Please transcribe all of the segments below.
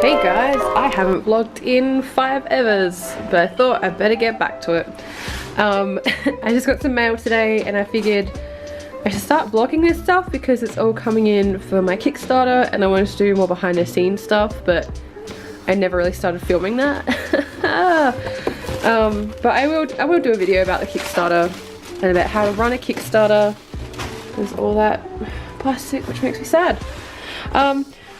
Hey guys, I haven't vlogged in 5 evers, but I thought I'd better get back to it. I just got some mail today and I figured I should start vlogging this stuff because it's all coming in for my Kickstarter and I wanted to do more behind the scenes stuff, but I never really started filming that. But I will do a video about the Kickstarter and about how to run a Kickstarter. There's all that plastic which makes me sad.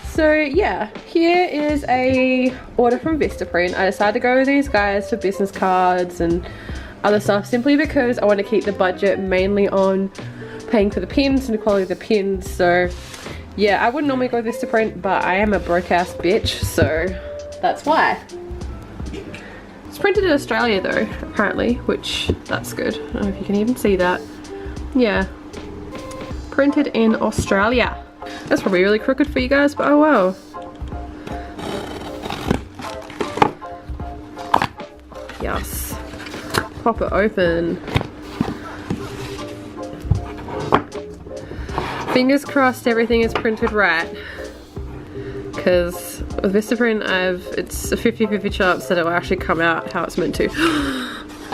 So yeah, here is a order from Vistaprint. I decided to go with these guys for business cards and other stuff simply because I want to keep the budget mainly on paying for the pins and the quality of the pins. So yeah, I wouldn't normally go with Vistaprint, but I am a broke ass bitch, so that's why. It's printed in Australia though, apparently, which that's good. I don't know if you can even see that. Yeah, printed in Australia. That's probably really crooked for you guys, but oh wow. Yes. Pop it open. Fingers crossed everything is printed right. Because with Vistaprint it's a 50-50 chance that it will actually come out how it's meant to.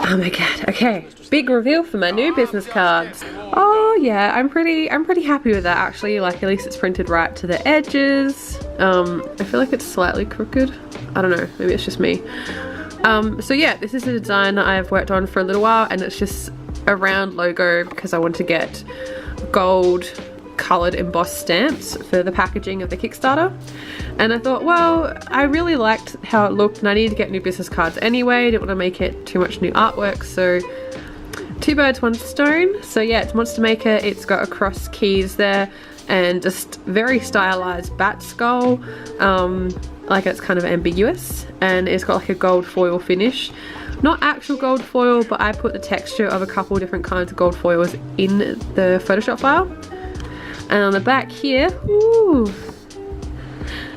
Oh my god, okay. Big reveal for my new business cards. Oh yeah, I'm pretty happy with that actually. Like at least it's printed right to the edges. I feel like it's slightly crooked. I don't know, maybe it's just me. So yeah, this is a design that I've worked on for a little while and it's just a round logo because I want to get gold coloured embossed stamps for the packaging of the Kickstarter. And I thought, well, I really liked how it looked and I needed to get new business cards anyway. I didn't want to make it too much new artwork, so two birds, one stone. So yeah, it's Monster Maker. It's got a cross keys there and just very stylized bat skull. Like it's kind of ambiguous and it's got like a gold foil finish. Not actual gold foil, but I put the texture of a couple different kinds of gold foils in the Photoshop file. And on the back here, ooh,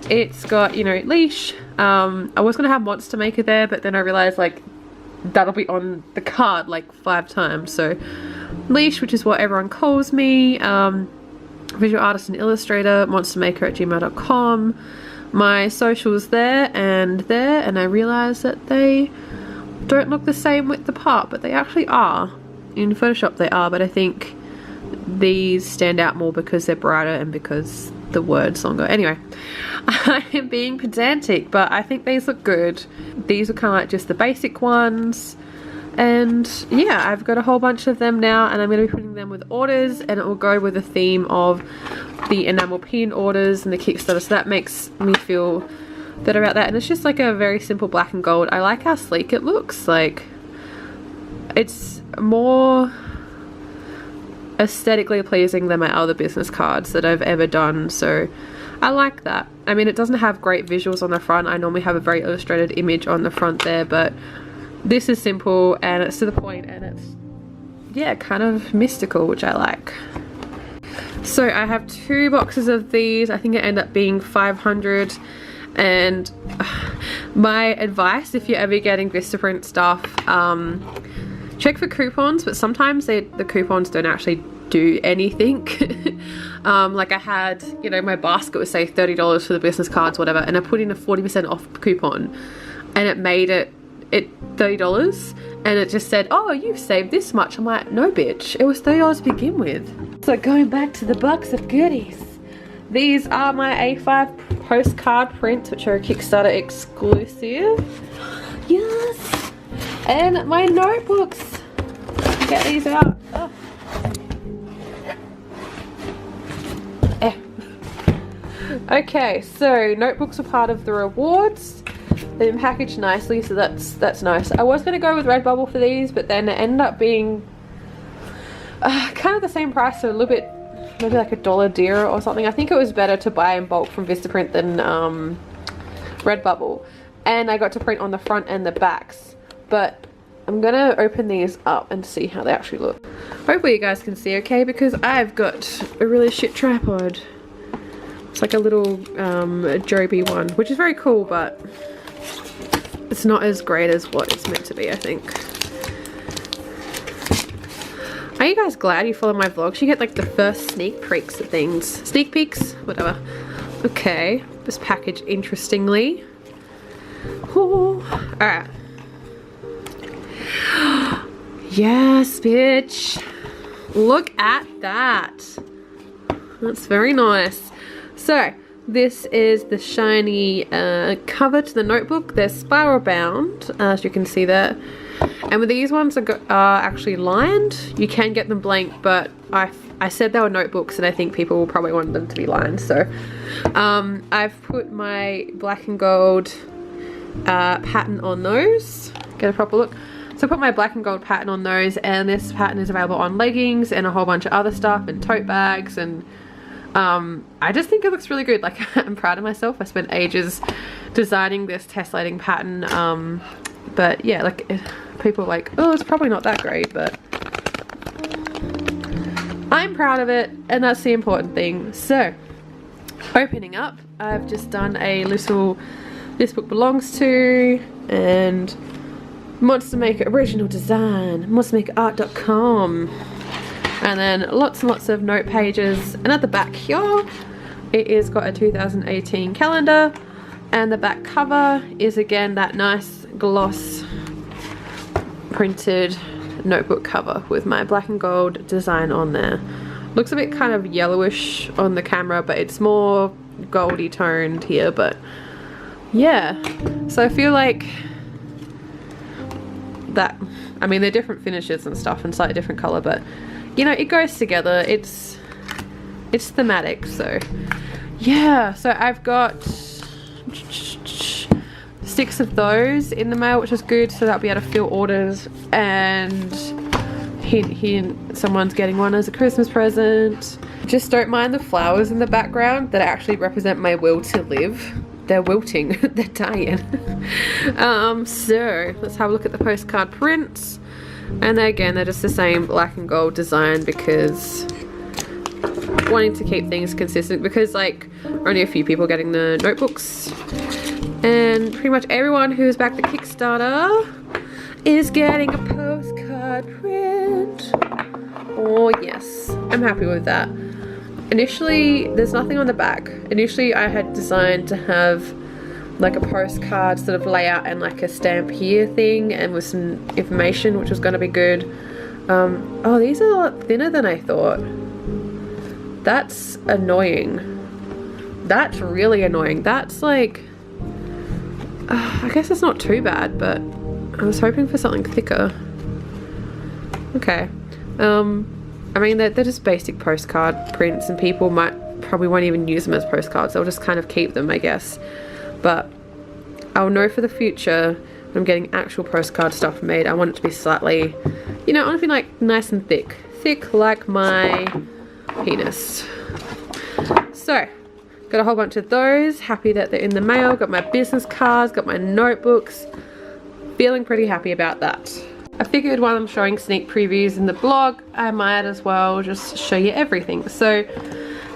it's got, you know, leash. I was gonna have Monster Maker there, but then I realized like that'll be on the card like 5 times. So leash, which is what everyone calls me, visual artist and illustrator, monstermaker@gmail.com. My socials there, and I realized that they don't look the same with the part, but they actually are. In Photoshop they are, but I think these stand out more because they're brighter and because the word's longer. Anyway, I am being pedantic, but I think these look good. These are kind of like just the basic ones. And yeah, I've got a whole bunch of them now and I'm going to be putting them with orders and it will go with the theme of the enamel pin orders and the Kickstarter. So that makes me feel better about that. And it's just like a very simple black and gold. I like how sleek it looks. Like it's more aesthetically pleasing than my other business cards that I've ever done, so I like that. I mean, it doesn't have great visuals on the front. I normally have a very illustrated image on the front there, but this is simple and it's to the point and it's, yeah, kind of mystical, which I like. So I have 2 boxes of these. I think it ended up being 500. And my advice, if you're ever getting Vistaprint stuff, check for coupons, but sometimes the coupons don't actually do anything. Like I had, you know, my basket was say $30 for the business cards, whatever, and I put in a 40% off coupon and it made it $30 and it just said, oh, you've saved this much. I'm like, no bitch, it was $30 to begin with. So going back to the box of goodies, these are my A5 postcard prints, which are a Kickstarter exclusive. Yes. And my notebooks. Get these out. Oh. Okay, so notebooks are part of the rewards. They've been packaged nicely, so that's nice. I was going to go with Redbubble for these, but then it ended up being kind of the same price, so a little bit, maybe like $1 dearer or something. I think it was better to buy in bulk from Vistaprint than Redbubble. And I got to print on the front and the backs. But I'm gonna open these up and see how they actually look. Hopefully you guys can see okay, because I've got a really shit tripod. It's like a little Joby one, which is very cool, but it's not as great as what it's meant to be, I think. Are you guys glad you follow my vlogs? You get like the first sneak peeks of things. Sneak peeks? Whatever. Okay. this package interestingly. Ooh. Alright. Yes, bitch. Look at that. That's very nice. So, this is the shiny cover to the notebook. They're spiral bound, as you can see there. And with these ones are actually lined. You can get them blank, but I said they were notebooks and I think people will probably want them to be lined. So I've put my black and gold pattern on those. Get a proper look. So I put my black and gold pattern on those, and this pattern is available on leggings and a whole bunch of other stuff and tote bags, and I just think it looks really good. Like, I'm proud of myself. I spent ages designing this tessellating pattern, but yeah, like people are like, oh, it's probably not that great, but I'm proud of it, and that's the important thing. So opening up, I've just done a little "This Book Belongs To" and Monster Maker original design, monstermakerart.com, and then lots and lots of note pages. And at the back here, it is got a 2018 calendar, and the back cover is again that nice gloss printed notebook cover with my black and gold design on there. Looks a bit kind of yellowish on the camera, but it's more goldy toned here. But yeah, so I feel like that, I mean, they're different finishes and stuff and slightly different color, but you know, it goes together. It's thematic. So yeah, so I've got 6 of those in the mail, which is good, so that I'll be able to fill orders, and hint, someone's getting one as a Christmas present. Just don't mind the flowers in the background that actually represent my will to live. They're wilting. They're dying. So let's have a look at the postcard prints, and again, they're just the same black and gold design because wanting to keep things consistent, because like only a few people getting the notebooks, and pretty much everyone who's backed the Kickstarter is getting a postcard print. Oh yes, I'm happy with that. Initially, there's nothing on the back. Initially, I had designed to have like a postcard sort of layout and like a stamp here thing, and with some information, which was going to be good. Oh, these are a lot thinner than I thought. That's annoying. That's really annoying. That's like, I guess it's not too bad, but I was hoping for something thicker. Okay. I mean, they're just basic postcard prints, and people probably won't even use them as postcards. They'll just kind of keep them, I guess. But I'll know for the future when I'm getting actual postcard stuff made, I want it to be slightly, you know, I want it to be like nice and thick. Thick like my penis. So, got a whole bunch of those. Happy that they're in the mail. Got my business cards, got my notebooks. Feeling pretty happy about that. I figured while I'm showing sneak previews in the blog, I might as well just show you everything. So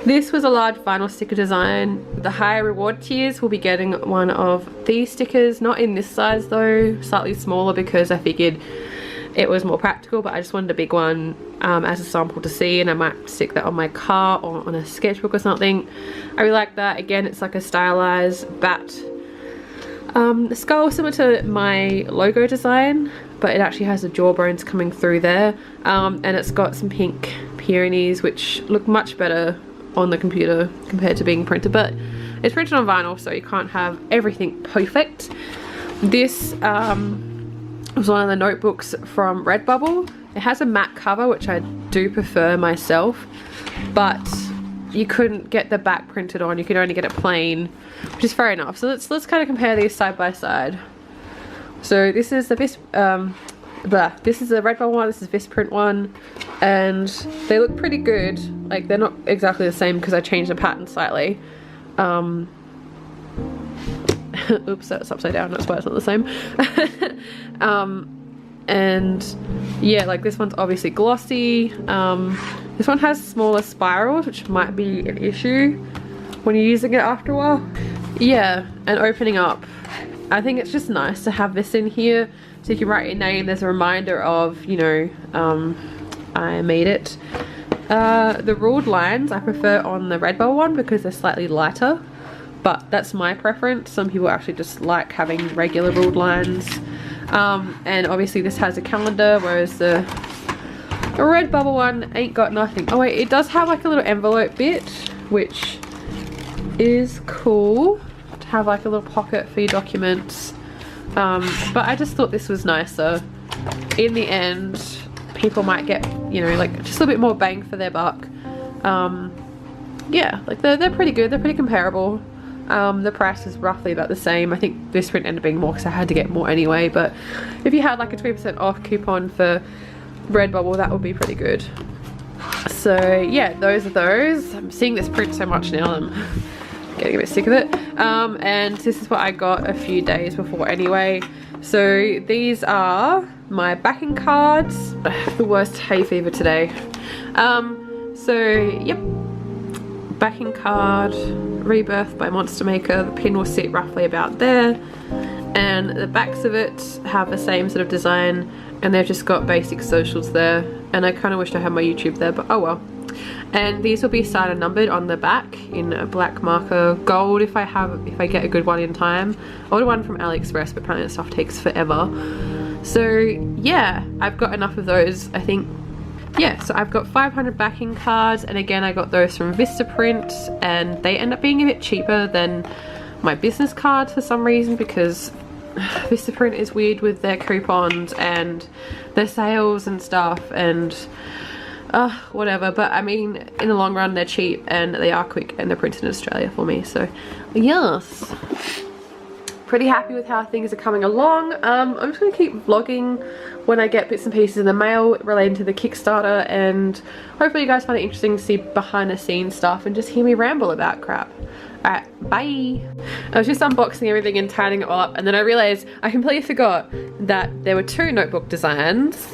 this was a large vinyl sticker design. The higher reward tiers will be getting one of these stickers, not in this size though, slightly smaller, because I figured it was more practical, but I just wanted a big one as a sample to see, and I might stick that on my car or on a sketchbook or something. I really like that. Again, it's like a stylized bat skull, similar to my logo design, but it actually has the jawbones coming through there, and it's got some pink peonies which look much better on the computer compared to being printed, but it's printed on vinyl, so you can't have everything perfect. This was one of the notebooks from Redbubble. It has a matte cover, which I do prefer myself, but you couldn't get the back printed on. You could only get it plain, which is fair enough. So let's kind of compare these side by side. So this is the this is the Redbubble one, this is the Visprint one, and they look pretty good. Like, they're not exactly the same because I changed the pattern slightly. Oops, that's upside down, that's why it's not the same. And yeah, like this one's obviously glossy. This one has smaller spirals, which might be an issue when you're using it after a while. Yeah, and opening up, I think it's just nice to have this in here so you can write your name. There's a reminder of, you know, I made it. The ruled lines I prefer on the Redbubble one because they're slightly lighter, but that's my preference. Some people actually just like having regular ruled lines. And obviously this has a calendar, whereas the Redbubble one ain't got nothing. Oh wait, it does have like a little envelope bit, which is cool to have like a little pocket for your documents. But I just thought this was nicer. In the end, people might get, you know, like just a little bit more bang for their buck. Yeah, like they're pretty good. They're pretty comparable. The price is roughly about the same. I think this print ended up being more because I had to get more anyway, but if you had like a 20% off coupon for Redbubble, that would be pretty good. So yeah, those are those. I'm seeing this print so much now, I'm getting a bit sick of it. And this is what I got a few days before anyway. So these are my backing cards. The worst hay fever today. So yep, backing card, Rebirth by Monster Maker. The pin will sit roughly about there, and the backs of it have the same sort of design, and they've just got basic socials there, and I kind of wish I had my YouTube there, but oh well. And these will be signed and numbered on the back in a black marker gold if I get a good one in time. I ordered one from AliExpress, but apparently that stuff takes forever. So yeah, I've got enough of those, I think. Yeah, so I've got 500 backing cards, and again I got those from Vistaprint, and they end up being a bit cheaper than my business cards for some reason, because Vistaprint is weird with their coupons and their sales and stuff, and whatever. But I mean, in the long run they're cheap and they are quick and they're printed in Australia for me, so yes. Pretty happy with how things are coming along. I'm just going to keep vlogging when I get bits and pieces in the mail relating to the Kickstarter, and hopefully you guys find it interesting to see behind the scenes stuff and just hear me ramble about crap. Alright, bye! I was just unboxing everything and tidying it all up, and then I realised I completely forgot that there were 2 notebook designs,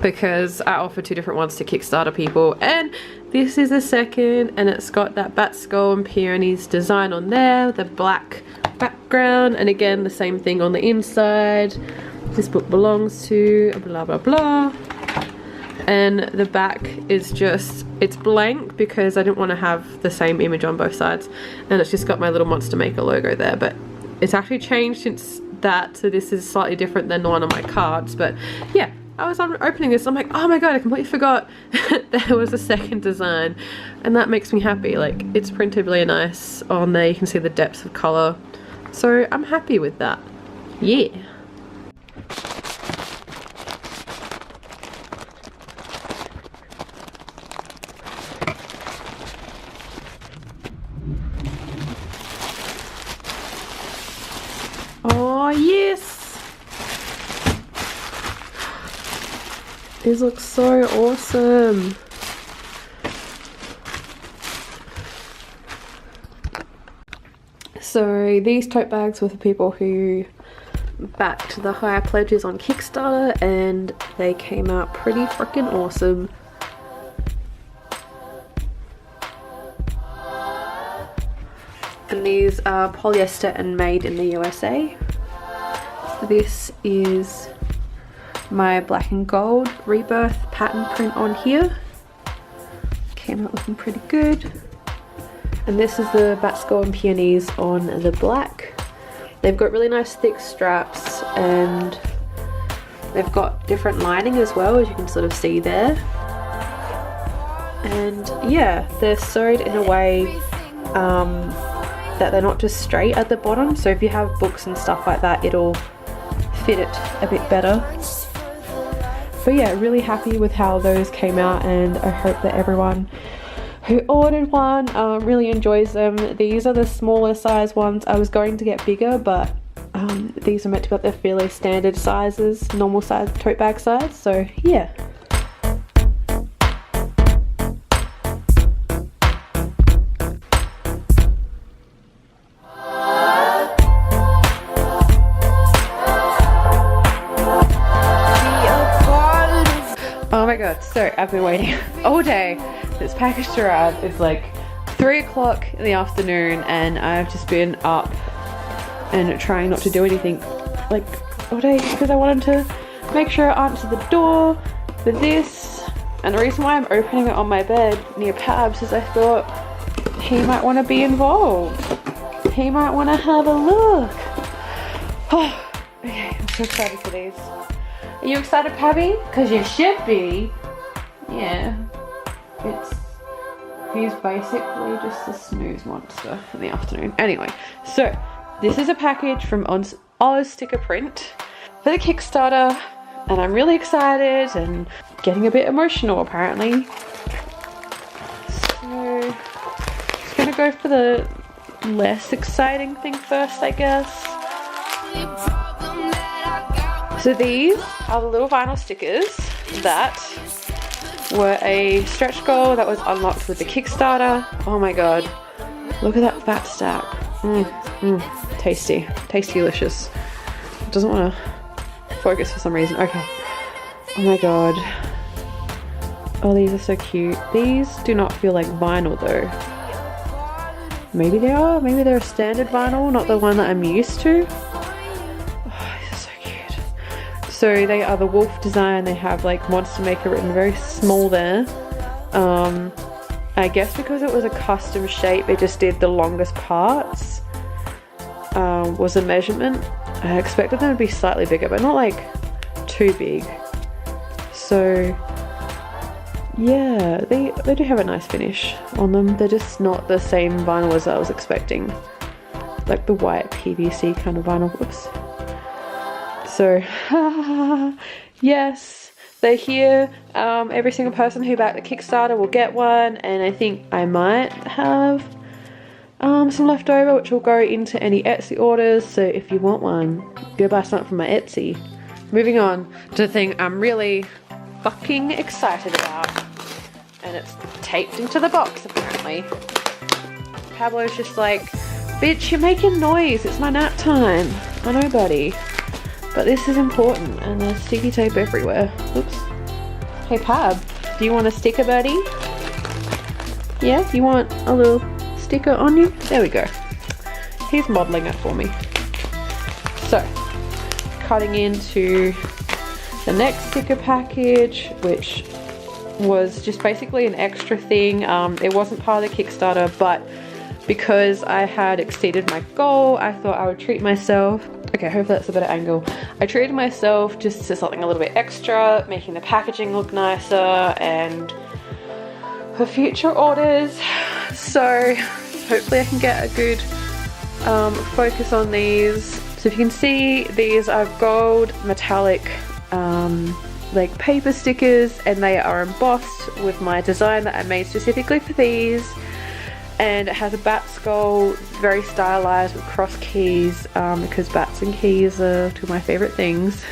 because I offered 2 different ones to Kickstarter people, and this is the second, and it's got that bat skull and peonies design on there, the black background, and again the same thing on the inside. This book belongs to blah blah blah, and the back is just, it's blank because I didn't want to have the same image on both sides, and it's just got my little Monster Maker logo there, but it's actually changed since that, so this is slightly different than the one on my cards. But yeah, I was opening this, I'm like, oh my god, I completely forgot there was a second design, and that makes me happy. Like, it's printed really nice on there, you can see the depths of colour, so I'm happy with that. Yeah. Oh yes! These look so awesome. So these tote bags were for people who backed the higher pledges on Kickstarter, and they came out pretty freaking awesome. And these are polyester and made in the USA. So this is my black and gold Rebirth pattern print on here. Came out looking pretty good. And this is the bat skull and peonies on the black. They've got really nice thick straps, and they've got different lining as well, as you can sort of see there. And yeah, they're sewed in a way that they're not just straight at the bottom, so if you have books and stuff like that, it'll fit it a bit better. But yeah, really happy with how those came out, and I hope that everyone who ordered one really enjoys them. These are the smaller size ones. I was going to get bigger, but these are meant to be their fairly standard sizes, normal size tote bag size, so yeah. Oh my god, so I've been waiting all day. This package to arrive. It's like 3 o'clock in the afternoon, and I've just been up and trying not to do anything like all day because I wanted to make sure I answered the door for this. And the reason why I'm opening it on my bed near Pabs is I thought he might want to be involved. he might want to have a look. Oh, okay, I'm so excited for these. Are you excited, Pabby? Because you should be. Yeah. He's basically just a snooze monster in the afternoon. Anyway, so this is a package from Oz Sticker Print for the Kickstarter, and I'm really excited and getting a bit emotional apparently. So just gonna go for the less exciting thing first, I guess. So these are the little vinyl stickers that were a stretch goal that was unlocked with the Kickstarter. Oh my god, look at that fat stack. Tasty, delicious. It doesn't want to focus for some reason. Okay. Oh my god. Oh, these are so cute. These do not feel like vinyl though. Maybe they are. Maybe they're a standard vinyl, not the one that I'm used to. Oh, these are so cute. So they are the wolf design. They have like Monster Maker written very small there. I guess because it was a custom shape, they just did the longest parts. Was a measurement. I expected them to be slightly bigger, but not like too big. So yeah, they do have a nice finish on them. They're just not the same vinyl as I was expecting, like the white PVC kind of vinyl. Whoops. So yes, they're here. Every single person who backed the Kickstarter will get one, and I think I might have some left over, which will go into any Etsy orders. So if you want one, go buy something from my Etsy. Moving on to the thing I'm really fucking excited about, and it's taped into the box apparently. Pablo's just like, bitch, you're making noise, it's my nap time. I know, buddy, but this is important, and there's sticky tape everywhere. Oops. Hey Pab, do you want a sticker, buddy? Yeah, you want a little sticker on you? There we go. He's modeling it for me. So, cutting into the next sticker package, which was just basically an extra thing. It wasn't part of the Kickstarter, but because I had exceeded my goal, I thought I would treat myself. Okay, hopefully that's a better angle. I treated myself just to something a little bit extra, making the packaging look nicer and for future orders. So hopefully I can get a good focus on these. So if you can see, these are gold metallic like paper stickers, and they are embossed with my design that I made specifically for these. And it has a bat skull, very stylized with cross keys, because bats and keys are two of my favorite things.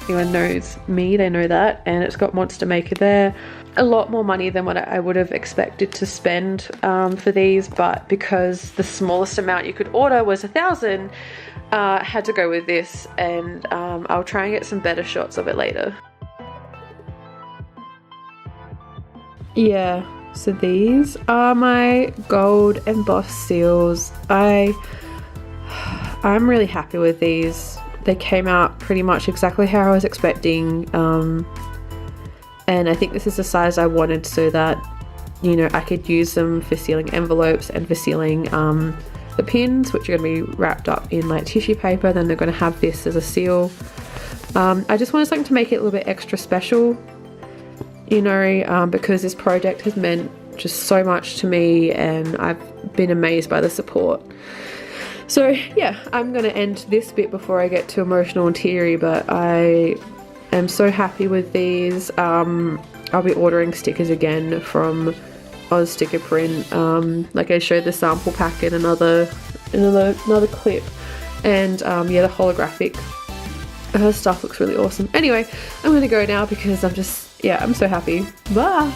Anyone knows me, they know that. And it's got Monster Maker there. A lot more money than what I would have expected to spend for these, but because the smallest amount you could order was 1,000, I had to go with this, and I'll try and get some better shots of it later. Yeah, so these are my gold embossed seals. I'm really happy with these. They came out pretty much exactly how I was expecting, and I think this is the size I wanted so that, you know, I could use them for sealing envelopes and for sealing the pins, which are going to be wrapped up in like tissue paper. Then they're going to have this as a seal. I just wanted something to make it a little bit extra special, you know, because this project has meant just so much to me, and I've been amazed by the support. So yeah, I'm going to end this bit before I get too emotional and teary, but I am so happy with these. I'll be ordering stickers again from Oz Sticker Print. Like I showed the sample pack in another clip, and yeah, the holographic stuff looks really awesome. Anyway, I'm going to go now because I'm so happy. Bye!